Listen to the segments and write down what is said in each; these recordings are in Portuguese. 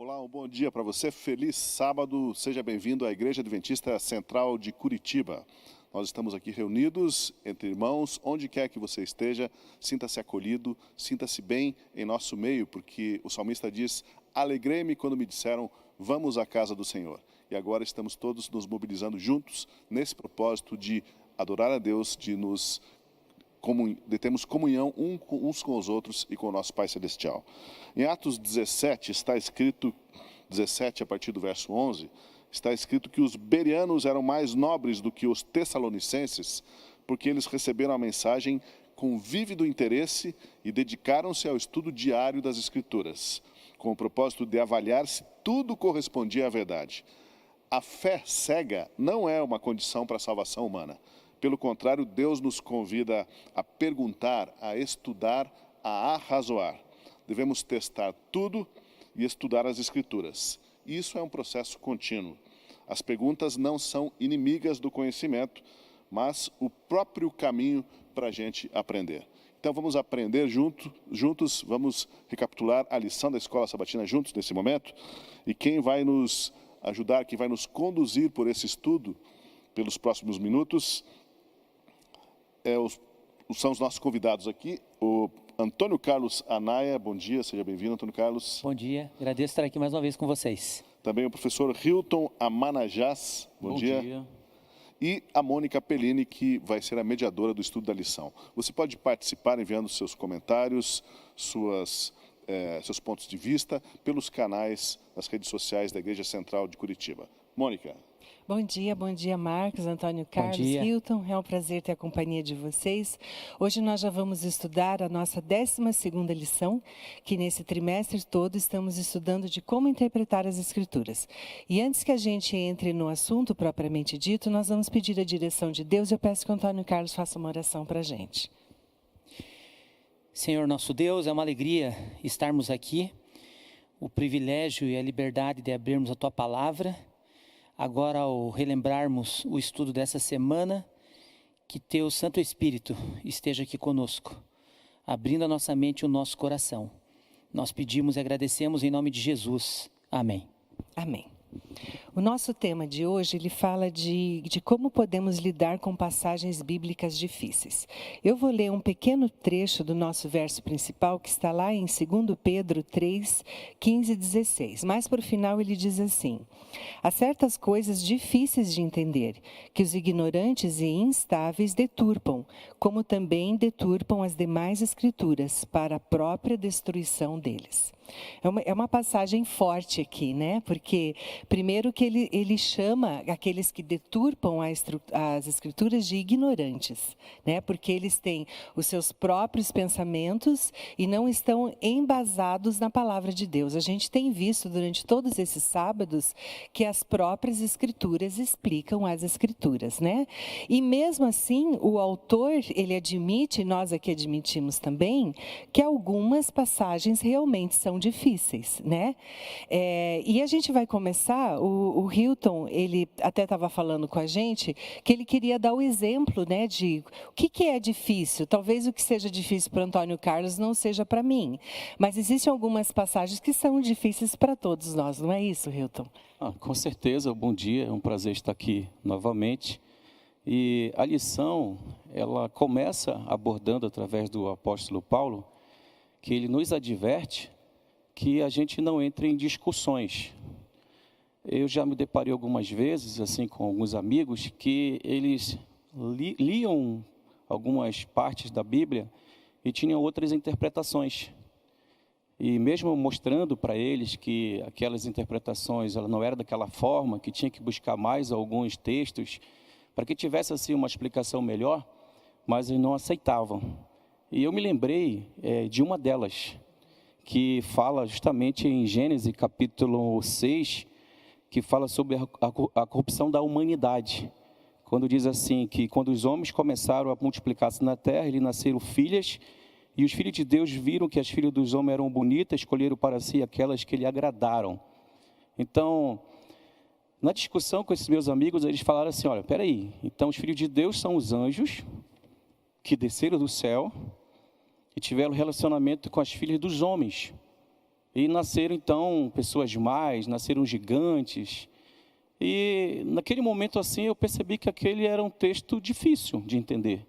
Olá, um bom dia para você, feliz sábado, seja bem-vindo à Igreja Adventista Central de Curitiba. Nós estamos aqui reunidos entre irmãos, onde quer que você esteja, sinta-se acolhido, sinta-se bem em nosso meio, porque o salmista diz, alegrei-me quando me disseram, vamos à casa do Senhor. E agora estamos todos nos mobilizando juntos nesse propósito de adorar a Deus, de termos comunhão uns com os outros e com o nosso Pai Celestial. Em Atos 17 está escrito, 17 a partir do verso 11, está escrito que os bereanos eram mais nobres do que os tessalonicenses, porque eles receberam a mensagem com vívido interesse e dedicaram-se ao estudo diário das Escrituras, com o propósito de avaliar se tudo correspondia à verdade. A fé cega não é uma condição para a salvação humana. Pelo contrário, Deus nos convida a perguntar, a estudar, a arrazoar. Devemos testar tudo e estudar as Escrituras. Isso é um processo contínuo. As perguntas não são inimigas do conhecimento, mas o próprio caminho para a gente aprender. Então vamos aprender juntos, vamos recapitular a lição da Escola Sabatina juntos nesse momento. E quem vai nos ajudar, quem vai nos conduzir por esse estudo, pelos próximos minutos, são os nossos convidados aqui, o Antônio Carlos Anaia. Bom dia, seja bem-vindo, Antônio Carlos. Bom dia, agradeço estar aqui mais uma vez com vocês. Também o professor Hilton Amanajás. Bom dia. E a Mônica Pellini, que vai ser a mediadora do estudo da lição. Você pode participar enviando seus comentários, seus pontos de vista, pelos canais das redes sociais da Igreja Central de Curitiba. Mônica. Bom dia Marcos, Antônio Carlos, Hilton, é um prazer ter a companhia de vocês. Hoje nós já vamos estudar a nossa 12ª lição, que nesse trimestre todo estamos estudando de como interpretar as Escrituras. E antes que a gente entre no assunto propriamente dito, nós vamos pedir a direção de Deus e eu peço que o Antônio Carlos faça uma oração para a gente. Senhor nosso Deus, é uma alegria estarmos aqui, o privilégio e a liberdade de abrirmos a Tua Palavra. Agora, ao relembrarmos o estudo dessa semana, que Teu Santo Espírito esteja aqui conosco, abrindo a nossa mente e o nosso coração. Nós pedimos e agradecemos em nome de Jesus. Amém. Amém. O nosso tema de hoje, ele fala de como podemos lidar com passagens bíblicas difíceis. Eu vou ler um pequeno trecho do nosso verso principal, que está lá em 2 Pedro 3, 15 e 16. Mas, por final, ele diz assim, há certas coisas difíceis de entender, que os ignorantes e instáveis deturpam, como também deturpam as demais escrituras, para a própria destruição deles. É uma passagem forte aqui, né? Porque, primeiro que ele chama aqueles que deturpam as escrituras de ignorantes, né? Porque eles têm os seus próprios pensamentos e não estão embasados na palavra de Deus. A gente tem visto durante todos esses sábados que as próprias escrituras explicam as escrituras, né? E mesmo assim, o autor, ele admite, nós aqui admitimos também, que algumas passagens realmente são difíceis, né? E a gente vai começar, o Hilton, ele até estava falando com a gente, que ele queria dar o exemplo, né, de o que é difícil. Talvez o que seja difícil para o Antônio Carlos não seja para mim, mas existem algumas passagens que são difíceis para todos nós, não é isso, Hilton? Com certeza, bom dia, é um prazer estar aqui novamente. E a lição, ela começa abordando através do apóstolo Paulo, que ele nos adverte que a gente não entre em discussões. Eu já me deparei algumas vezes, assim, com alguns amigos, que eles liam algumas partes da Bíblia e tinham outras interpretações. E mesmo mostrando para eles que aquelas interpretações ela não era daquela forma, que tinha que buscar mais alguns textos para que tivesse assim uma explicação melhor, mas eles não aceitavam. E eu me lembrei de uma delas, que fala justamente em Gênesis capítulo 6, que fala sobre a corrupção da humanidade. Quando diz assim, que quando os homens começaram a multiplicar-se na terra, lhe nasceram filhas, e os filhos de Deus viram que as filhas dos homens eram bonitas, escolheram para si aquelas que lhe agradaram. Então, na discussão com esses meus amigos, eles falaram assim, olha, peraí, então os filhos de Deus são os anjos que desceram do céu e tiveram relacionamento com as filhas dos homens. E nasceram, então, pessoas más, nasceram gigantes. E, naquele momento, assim, eu percebi que aquele era um texto difícil de entender.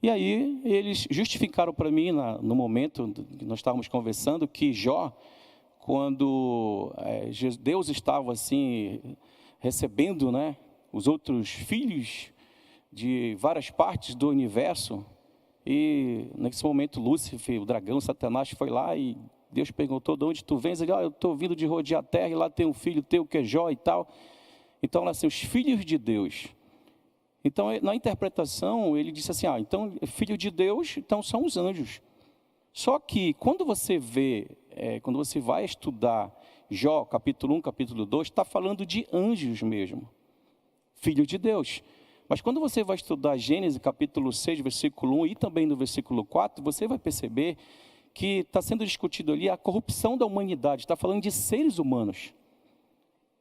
E aí, eles justificaram para mim, no momento que nós estávamos conversando, que Jó, quando Deus estava, assim, recebendo, né, os outros filhos de várias partes do universo, e, nesse momento, Lúcifer, o dragão, Satanás, foi lá e Deus perguntou: de onde tu vens? Ele: eu estou vindo de rodear a terra, e lá tem um filho teu que é Jó e tal. Então, lá, assim, os filhos de Deus. Então, na interpretação, ele disse assim: então, filho de Deus, então são os anjos. Só que, quando você quando você vai estudar Jó, capítulo 1, capítulo 2, está falando de anjos mesmo, filho de Deus. Mas quando você vai estudar Gênesis, capítulo 6, versículo 1, e também no versículo 4, você vai perceber que está sendo discutido ali a corrupção da humanidade, está falando de seres humanos.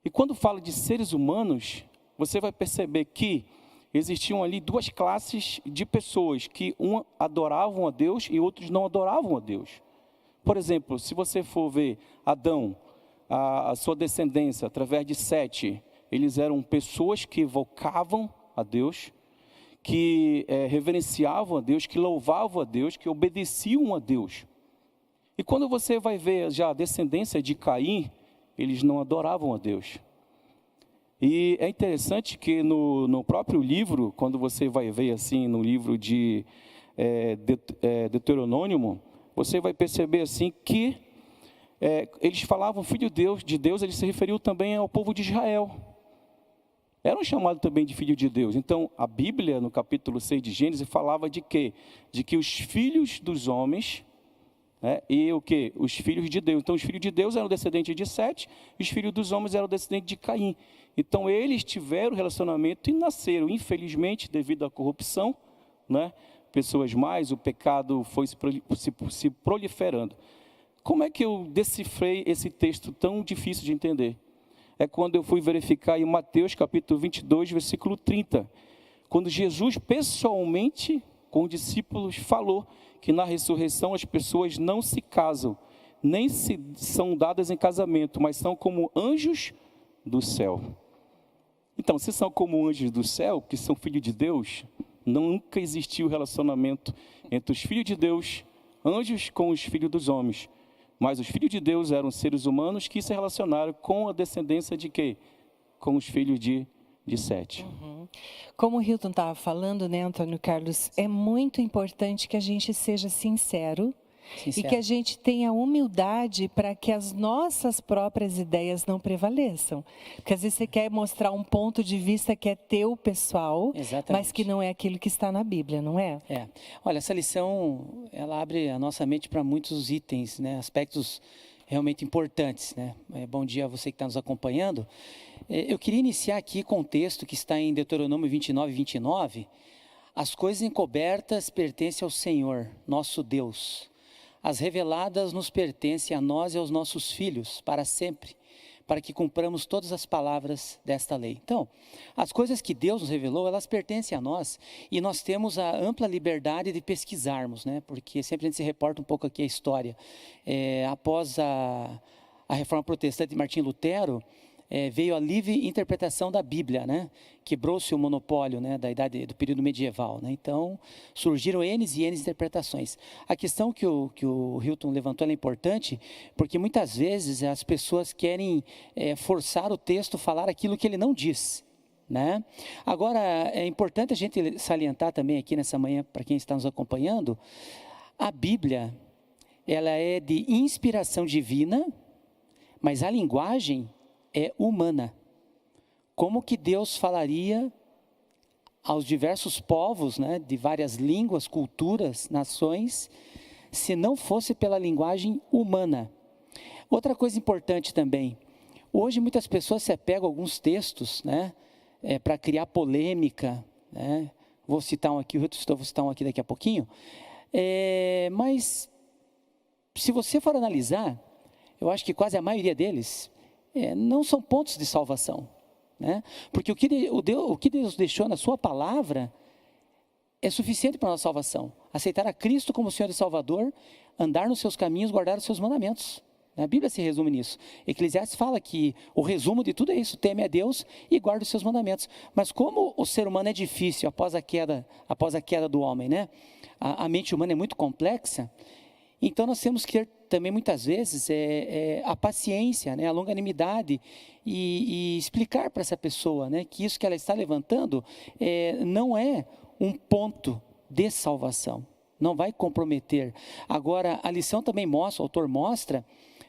E quando fala de seres humanos, você vai perceber que existiam ali duas classes de pessoas, que uma adoravam a Deus e outros não adoravam a Deus. Por exemplo, se você for ver Adão, a sua descendência, através de Sete, eles eram pessoas que evocavam a Deus, que reverenciavam a Deus, que louvavam a Deus, que obedeciam a Deus. E quando você vai ver já a descendência de Caim, eles não adoravam a Deus. E é interessante que no próprio livro, quando você vai ver assim, no livro de Deuteronômio, você vai perceber assim que eles falavam filho de Deus, eles se referiam também ao povo de Israel. Eram chamados também de filho de Deus. Então, a Bíblia, no capítulo 6 de Gênesis, falava de quê? De que os filhos dos homens, e o quê? Os filhos de Deus. Então, os filhos de Deus eram descendentes de Sete, e os filhos dos homens eram descendentes de Caim. Então, eles tiveram relacionamento e nasceram, infelizmente, devido à corrupção, pessoas mais, o pecado foi se proliferando. Como é que eu decifrei esse texto tão difícil de entender? É quando eu fui verificar em Mateus capítulo 22, versículo 30, quando Jesus pessoalmente, com os discípulos, falou que na ressurreição as pessoas não se casam, nem são dadas em casamento, mas são como anjos do céu. Então, se são como anjos do céu, que são filhos de Deus, nunca existiu relacionamento entre os filhos de Deus, anjos, com os filhos dos homens. Mas os filhos de Deus eram seres humanos que se relacionaram com a descendência de quê? Com os filhos de Sete. Uhum. Como o Hilton estava falando, né, Antônio Carlos, é muito importante que a gente seja sincero. E que a gente tenha humildade para que as nossas próprias ideias não prevaleçam. Porque às vezes você quer mostrar um ponto de vista que é teu, pessoal, mas que não é aquilo que está na Bíblia, não é? Olha, essa lição, ela abre a nossa mente para muitos itens, aspectos realmente importantes, Bom dia a você que está nos acompanhando. Eu queria iniciar aqui com um texto que está em Deuteronômio 29, 29. As coisas encobertas pertencem ao Senhor, nosso Deus. As reveladas nos pertencem a nós e aos nossos filhos, para sempre, para que cumpramos todas as palavras desta lei. Então, as coisas que Deus nos revelou, elas pertencem a nós, e nós temos a ampla liberdade de pesquisarmos, porque sempre a gente se reporta um pouco aqui a história. Após a Reforma Protestante de Martim Lutero, veio a livre interpretação da Bíblia, Quebrou-se o monopólio, da idade do período medieval, Então, surgiram N e N interpretações. A questão que o Hilton levantou é importante, porque muitas vezes as pessoas querem forçar o texto a falar aquilo que ele não diz, Agora, é importante a gente salientar também aqui nessa manhã, para quem está nos acompanhando, a Bíblia, ela é de inspiração divina, mas a linguagem é humana. Como que Deus falaria aos diversos povos, de várias línguas, culturas, nações, se não fosse pela linguagem humana? Outra coisa importante também, hoje muitas pessoas se apegam a alguns textos, para criar polêmica, Vou citar um aqui, vou citar um aqui daqui a pouquinho, mas se você for analisar, eu acho que quase a maioria deles não são pontos de salvação, porque o que Deus deixou na sua palavra é suficiente para a nossa salvação. Aceitar a Cristo como Senhor e Salvador, andar nos seus caminhos, guardar os seus mandamentos, A Bíblia se resume nisso. Eclesiastes fala que o resumo de tudo é isso: teme a Deus e guarda os seus mandamentos. Mas como o ser humano é difícil após a queda do homem, né? A mente humana é muito complexa. Então nós temos que ter também muitas vezes a paciência, né? A longanimidade e explicar para essa pessoa, né, que isso que ela está levantando não é um ponto de salvação. Não vai comprometer. Agora, a lição também mostra, o autor mostra,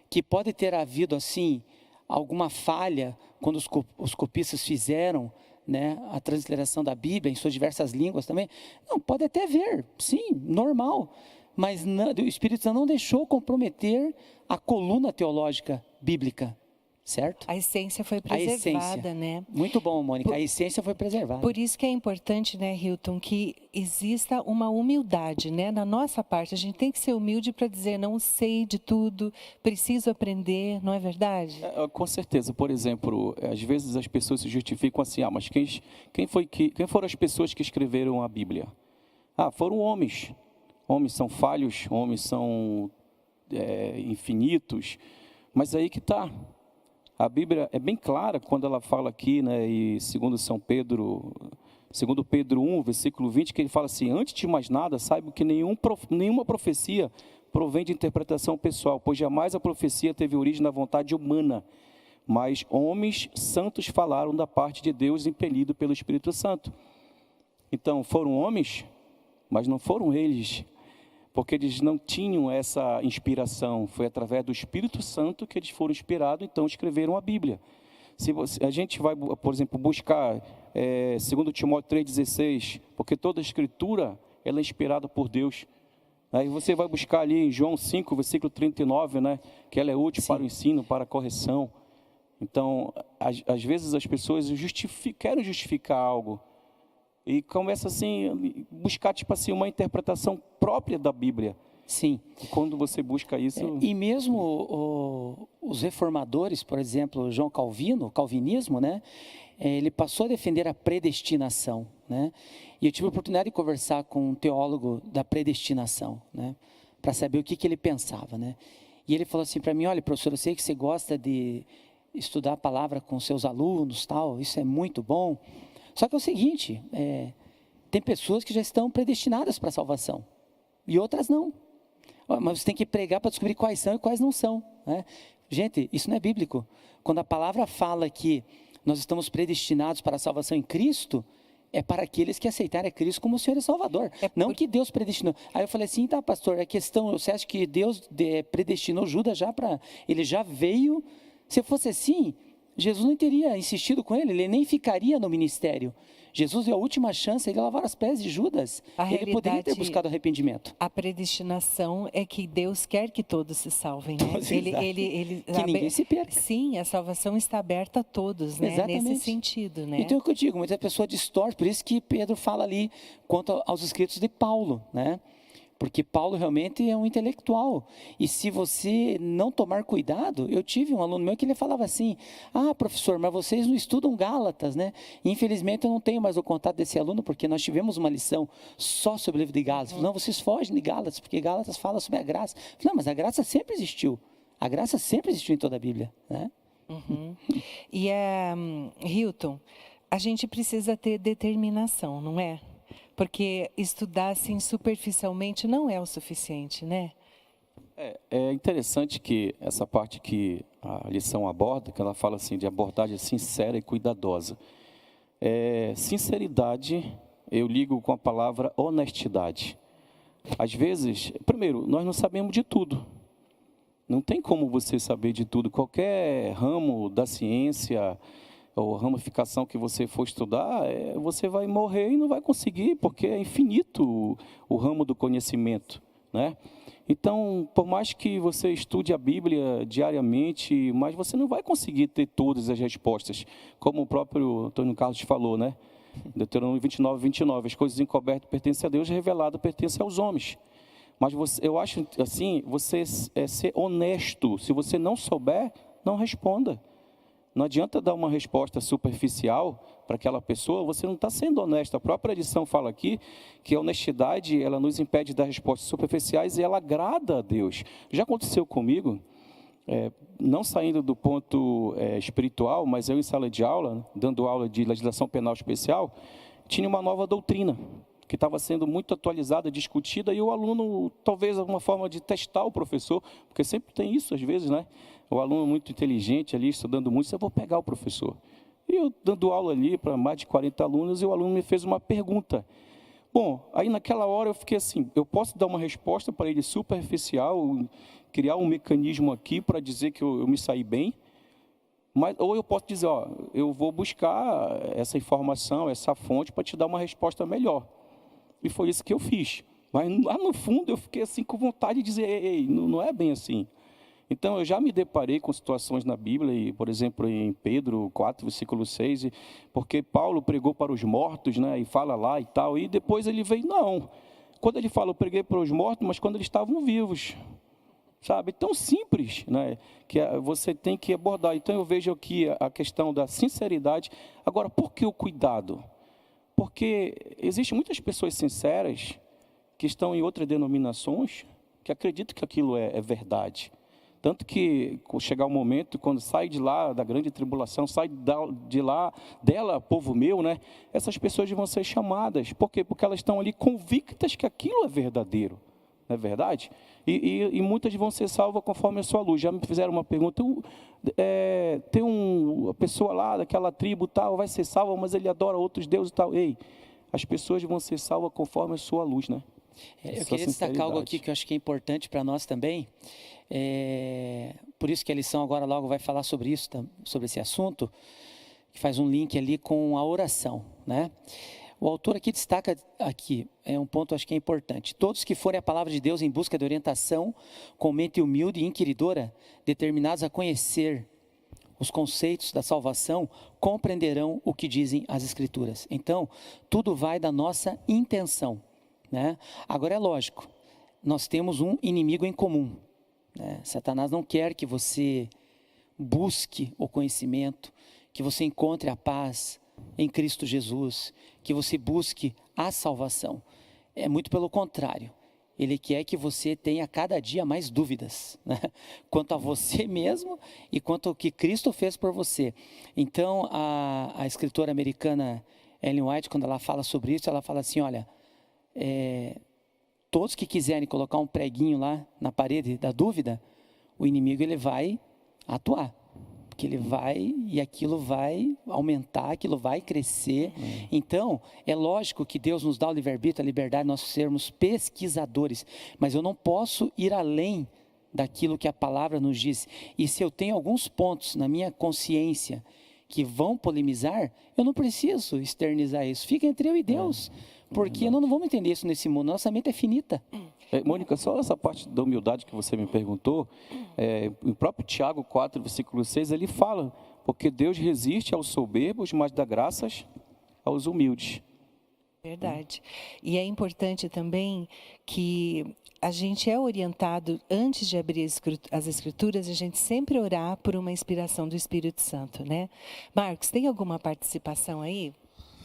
que pode ter havido, assim, alguma falha quando os copistas fizeram, né, a transliteração da Bíblia em suas diversas línguas também. Não, pode até haver, sim, normal. Mas o Espírito Santo não deixou comprometer a coluna teológica bíblica. Certo? A essência foi preservada, né? Muito bom, Mônica. A essência foi preservada. Por isso que é importante, né, Hilton, que exista uma humildade, né? Na nossa parte, a gente tem que ser humilde para dizer, não sei de tudo, preciso aprender, não é verdade? Com certeza. Por exemplo, às vezes as pessoas se justificam assim, mas quem foram as pessoas que escreveram a Bíblia? Foram homens. Homens são falhos, homens são infinitos, mas aí que está. A Bíblia é bem clara quando ela fala aqui, né, e segundo Pedro 1, versículo 20, que ele fala assim: antes de mais nada, saiba que nenhuma profecia provém de interpretação pessoal, pois jamais a profecia teve origem na vontade humana, mas homens santos falaram da parte de Deus, impelido pelo Espírito Santo. Então, foram homens, mas não foram eles, porque eles não tinham essa inspiração. Foi através do Espírito Santo que eles foram inspirados, então escreveram a Bíblia. Se a gente vai, por exemplo, buscar 2 Timóteo 3,16, porque toda a Escritura ela é inspirada por Deus. Aí você vai buscar ali em João 5, versículo 39, né, que ela é útil para o ensino, para a correção. Então, às vezes as pessoas querem justificar algo, e começa assim, buscar tipo assim, uma interpretação própria da Bíblia. Sim. E quando você busca isso... E mesmo os reformadores, por exemplo, João Calvino, o calvinismo, né? Ele passou a defender a predestinação, né? E eu tive a oportunidade de conversar com um teólogo da predestinação, né? Para saber o que ele pensava, né? E ele falou assim para mim: olha, professor, eu sei que você gosta de estudar a palavra com seus alunos, tal, isso é muito bom. Só que é o seguinte, tem pessoas que já estão predestinadas para a salvação, e outras não. Mas você tem que pregar para descobrir quais são e quais não são, né? Gente, isso não é bíblico. Quando a palavra fala que nós estamos predestinados para a salvação em Cristo, é para aqueles que aceitarem a Cristo como Senhor e Salvador. Não que Deus predestinou. Aí eu falei assim: tá, pastor, a questão, você acha que Deus predestinou Judas já para... Ele já veio... Se fosse assim, Jesus não teria insistido com ele nem ficaria no ministério. Jesus deu a última chance, ele lavar os pés de Judas. Ele poderia ter buscado arrependimento. A predestinação é que Deus quer que todos se salvem, né? Que ninguém se perca. Sim, a salvação está aberta a todos, né? Exatamente. Nesse sentido, né? Então é o que eu digo, muita pessoa distorce, por isso que Pedro fala ali quanto aos escritos de Paulo, né? Porque Paulo realmente é um intelectual. E se você não tomar cuidado, eu tive um aluno meu que ele falava assim: professor, mas vocês não estudam Gálatas, né? E, infelizmente eu não tenho mais o contato desse aluno, porque nós tivemos uma lição só sobre o livro de Gálatas. Não, vocês fogem de Gálatas, porque Gálatas fala sobre a graça. Não, mas a graça sempre existiu. A graça sempre existiu em toda a Bíblia, né? Uhum. E, Hilton, a gente precisa ter determinação, não é? Porque estudar assim superficialmente não é o suficiente, né? É interessante que essa parte que a lição aborda, que ela fala assim de abordagem sincera e cuidadosa. Sinceridade, eu ligo com a palavra honestidade. Às vezes, primeiro, nós não sabemos de tudo. Não tem como você saber de tudo. Qualquer ramo da ciência ou ramificação que você for estudar, você vai morrer e não vai conseguir, porque é infinito o ramo do conhecimento, né? Então, por mais que você estude a Bíblia diariamente, mas você não vai conseguir ter todas as respostas, como o próprio Antônio Carlos falou, né? Deuteronômio 29:29, as coisas encobertas pertencem a Deus, reveladas pertencem aos homens. Mas eu acho assim, você ser honesto. Se você não souber, não responda. Não adianta dar uma resposta superficial para aquela pessoa, você não está sendo honesto. A própria lição fala aqui que a honestidade, ela nos impede de dar respostas superficiais e ela agrada a Deus. Já aconteceu comigo, não saindo do ponto espiritual, mas eu em sala de aula, dando aula de legislação penal especial, tinha uma nova doutrina que estava sendo muito atualizada, discutida, e o aluno, talvez alguma forma de testar o professor, porque sempre tem isso às vezes, né? O aluno muito inteligente ali, estudando muito, eu vou pegar o professor. E eu dando aula ali para mais de 40 alunos, e o aluno me fez uma pergunta. Bom, aí naquela hora eu fiquei assim, eu posso dar uma resposta para ele superficial, criar um mecanismo aqui para dizer que eu me saí bem, ou eu posso dizer, ó, eu vou buscar essa informação, essa fonte para te dar uma resposta melhor. E foi isso que eu fiz. Mas lá no fundo eu fiquei assim com vontade de dizer, ei, não é bem assim. Então eu já me deparei com situações na Bíblia, e, por exemplo, em Pedro 4, versículo 6, porque Paulo pregou para os mortos, né, e fala lá e tal, e depois ele veio, não. Quando ele fala, eu preguei para os mortos, mas quando eles estavam vivos. Sabe, tão simples, né, que você tem que abordar. Então eu vejo aqui a questão da sinceridade. Agora, por que o cuidado? Porque existem muitas pessoas sinceras que estão em outras denominações que acreditam que aquilo é verdade. Tanto que, chegar o momento, quando sai de lá da grande tribulação, sai de lá dela, povo meu, né, essas pessoas vão ser chamadas. Por quê? Porque elas estão ali convictas que aquilo é verdadeiro. Não é verdade? E muitas vão ser salvas conforme a sua luz. Já me fizeram uma pergunta, tem uma pessoa lá daquela tribo tal, vai ser salva, mas ele adora outros deuses e tal. Ei, as pessoas vão ser salvas conforme a sua luz, né? Eu queria destacar algo aqui que eu acho que é importante para nós também. Por isso que a lição agora logo vai falar sobre isso, sobre esse assunto, que faz um link ali com a oração, né? O autor aqui destaca um ponto acho que é importante. Todos que forem a palavra de Deus em busca de orientação, com mente humilde e inquiridora, determinados a conhecer os conceitos da salvação, compreenderão o que dizem as Escrituras. Então, tudo vai da nossa intenção, né? Agora é lógico, nós temos um inimigo em comum, né? Satanás não quer que você busque o conhecimento, que você encontre a paz em Cristo Jesus, que você busque a salvação. É muito pelo contrário. Ele quer que você tenha cada dia mais dúvidas, né? Quanto a você mesmo e quanto ao que Cristo fez por você. Então, a escritora americana Ellen White, quando ela fala sobre isso, ela fala assim, olha, todos que quiserem colocar um preguinho lá na parede da dúvida, o inimigo ele vai atuar. Que ele vai, e aquilo vai aumentar, aquilo vai crescer. Então, é lógico que Deus nos dá o livre-arbítrio, a liberdade de nós sermos pesquisadores, mas eu não posso ir além daquilo que a palavra nos diz. E se eu tenho alguns pontos na minha consciência que vão polemizar, eu não preciso externizar isso. Fica entre eu e Deus, porque nós não vamos entender isso nesse mundo, nossa mente é finita. Mônica, só essa parte da humildade que você me perguntou, o próprio Tiago 4, versículo 6, ele fala, porque Deus resiste aos soberbos, mas dá graças aos humildes. Verdade. E é importante também que a gente é orientado, antes de abrir as Escrituras, a gente sempre orar por uma inspiração do Espírito Santo, né? Marcos, tem alguma participação aí?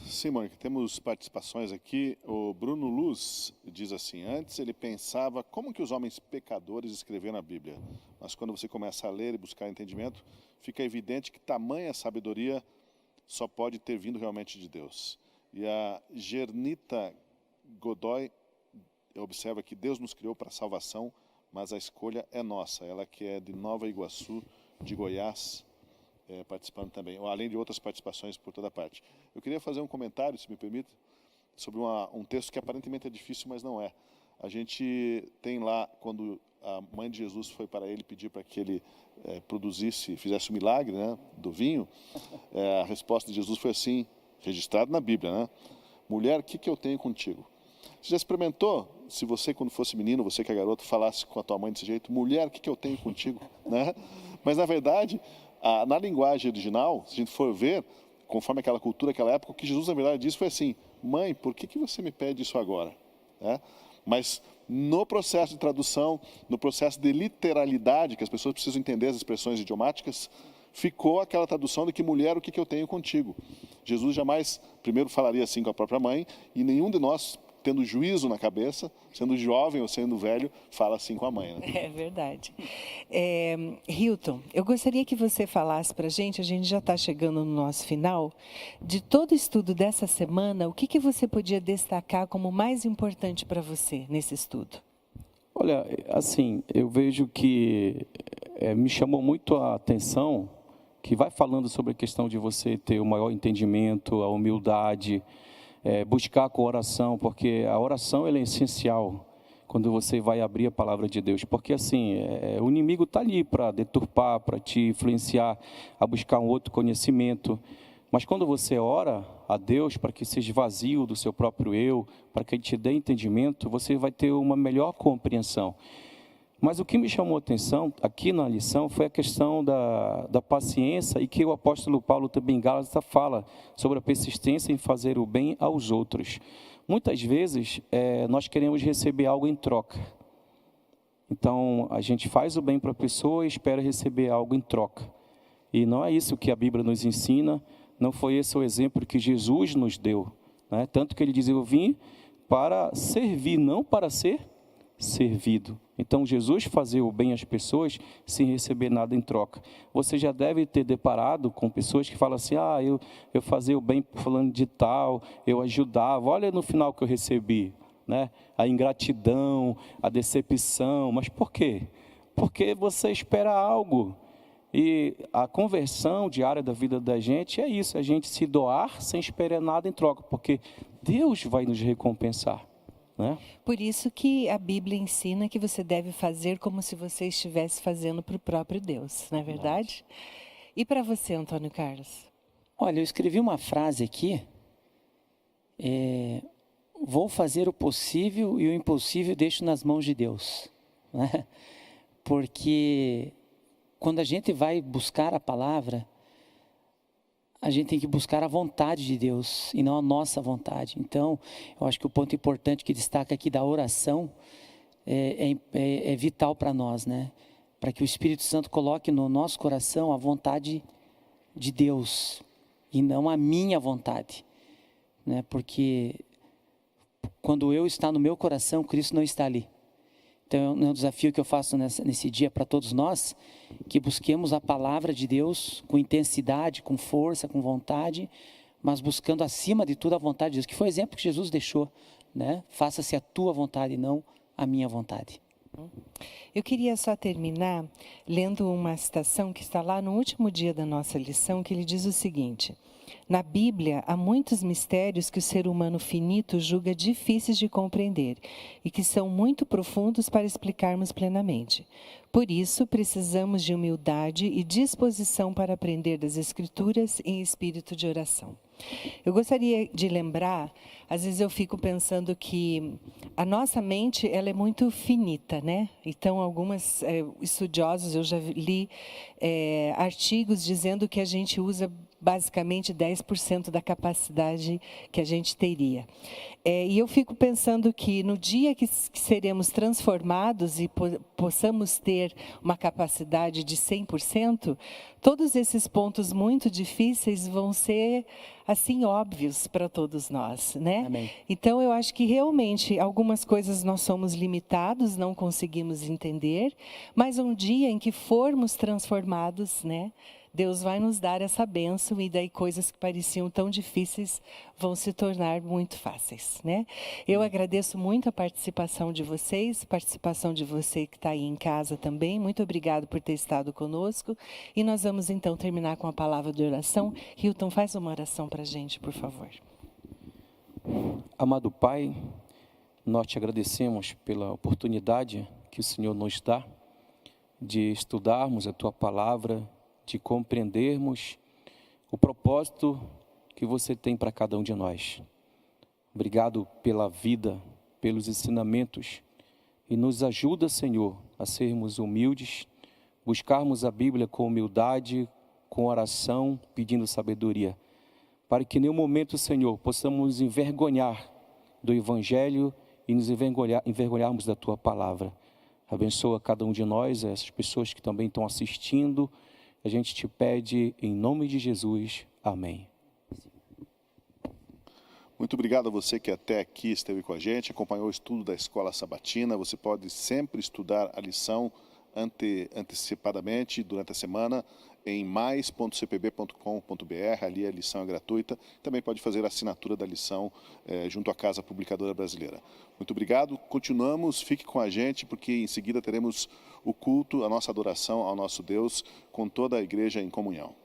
Sim, Mônica, temos participações aqui. O Bruno Luz diz assim, antes ele pensava como que os homens pecadores escreveram a Bíblia, mas quando você começa a ler e buscar entendimento, fica evidente que tamanha sabedoria só pode ter vindo realmente de Deus. E a Gernita Godoy observa que Deus nos criou para a salvação, mas a escolha é nossa. Ela que é de Nova Iguaçu, de Goiás, participando também, além de outras participações por toda parte. Eu queria fazer um comentário, se me permite, sobre um texto que aparentemente é difícil, mas não é. A gente tem lá, quando a mãe de Jesus foi para ele pedir para que ele fizesse o milagre, né, do vinho, a resposta de Jesus foi assim, registrado na Bíblia, né? Mulher, o que eu tenho contigo? Você já experimentou, se você, quando fosse menino, você que é garoto, falasse com a tua mãe desse jeito, mulher, o que eu tenho contigo? Né? Mas, na verdade, na linguagem original, se a gente for ver, conforme aquela cultura, aquela época, o que Jesus, na verdade, disse foi assim, mãe, por que você me pede isso agora? Né? Mas, no processo de tradução, no processo de literalidade, que as pessoas precisam entender as expressões idiomáticas, ficou aquela tradução de que mulher, o que eu tenho contigo? Jesus jamais, primeiro, falaria assim com a própria mãe, e nenhum de nós tendo juízo na cabeça, sendo jovem ou sendo velho, fala assim com a mãe. Né? É verdade. Hilton, eu gostaria que você falasse para a gente já está chegando no nosso final, de todo o estudo dessa semana, o que você podia destacar como mais importante para você nesse estudo? Olha, assim, eu vejo que me chamou muito a atenção que vai falando sobre a questão de você ter o maior entendimento, a humildade, buscar com a oração, porque a oração ela é essencial quando você vai abrir a palavra de Deus, porque assim, o inimigo está ali para deturpar, para te influenciar a buscar um outro conhecimento, mas quando você ora a Deus para que seja vazio do seu próprio eu, para que Ele te dê entendimento, você vai ter uma melhor compreensão. Mas o que me chamou a atenção aqui na lição foi a questão da paciência e que o apóstolo Paulo também em Gálatas fala sobre a persistência em fazer o bem aos outros. Muitas vezes nós queremos receber algo em troca. Então a gente faz o bem para a pessoa e espera receber algo em troca. E não é isso que a Bíblia nos ensina, não foi esse o exemplo que Jesus nos deu. Né? Tanto que ele diz, eu vim para servir, não para ser servido. Então, Jesus fazia o bem às pessoas sem receber nada em troca. Você já deve ter deparado com pessoas que falam assim, eu fazia o bem falando de tal, eu ajudava, olha no final que eu recebi, né? A ingratidão, a decepção, mas por quê? Porque você espera algo. E a conversão diária da vida da gente é isso, a gente se doar sem esperar nada em troca, porque Deus vai nos recompensar. Né? Por isso que a Bíblia ensina que você deve fazer como se você estivesse fazendo para o próprio Deus, não é verdade? E para você, Antônio Carlos? Olha, eu escrevi uma frase aqui, vou fazer o possível e o impossível deixo nas mãos de Deus. Né? Porque quando a gente vai buscar a palavra, a gente tem que buscar a vontade de Deus e não a nossa vontade. Então, eu acho que o ponto importante que destaca aqui da oração é vital para nós, né? Para que o Espírito Santo coloque no nosso coração a vontade de Deus e não a minha vontade, né? Porque quando eu está no meu coração, Cristo não está ali. Então, é um desafio que eu faço nesse dia para todos nós, que busquemos a palavra de Deus com intensidade, com força, com vontade, mas buscando acima de tudo a vontade de Deus, que foi o exemplo que Jesus deixou, né? Faça-se a tua vontade e não a minha vontade. Eu queria só terminar lendo uma citação que está lá no último dia da nossa lição, que ele diz o seguinte: na Bíblia, há muitos mistérios que o ser humano finito julga difíceis de compreender e que são muito profundos para explicarmos plenamente. Por isso, precisamos de humildade e disposição para aprender das Escrituras em espírito de oração. Eu gostaria de lembrar, às vezes eu fico pensando que a nossa mente ela é muito finita, né? Então, algumas estudiosos, eu já li artigos dizendo que a gente usa basicamente 10% da capacidade que a gente teria. E eu fico pensando que no dia que seremos transformados e possamos ter uma capacidade de 100%, todos esses pontos muito difíceis vão ser assim óbvios para todos nós, né? Amém. Então eu acho que realmente algumas coisas nós somos limitados, não conseguimos entender, mas um dia em que formos transformados, né? Deus vai nos dar essa bênção e daí coisas que pareciam tão difíceis vão se tornar muito fáceis, né? Eu agradeço muito a participação de vocês, participação de você que está aí em casa também. Muito obrigado por ter estado conosco. E nós vamos então terminar com a palavra de oração. Hilton, faz uma oração para a gente, por favor. Amado Pai, nós te agradecemos pela oportunidade que o Senhor nos dá de estudarmos a Tua palavra, de compreendermos o propósito que você tem para cada um de nós. Obrigado pela vida, pelos ensinamentos e nos ajuda, Senhor, a sermos humildes, buscarmos a Bíblia com humildade, com oração, pedindo sabedoria, para que em nenhum momento, Senhor, possamos nos envergonhar do Evangelho e nos envergonharmos da Tua palavra. Abençoa cada um de nós, essas pessoas que também estão assistindo. A gente te pede em nome de Jesus. Amém. Muito obrigado a você que até aqui esteve com a gente, acompanhou o estudo da Escola Sabatina. Você pode sempre estudar a lição antecipadamente durante a semana em mais.cpb.com.br, ali a lição é gratuita. Também pode fazer a assinatura da lição junto à Casa Publicadora Brasileira. Muito obrigado, continuamos, fique com a gente, porque em seguida teremos o culto, a nossa adoração ao nosso Deus, com toda a igreja em comunhão.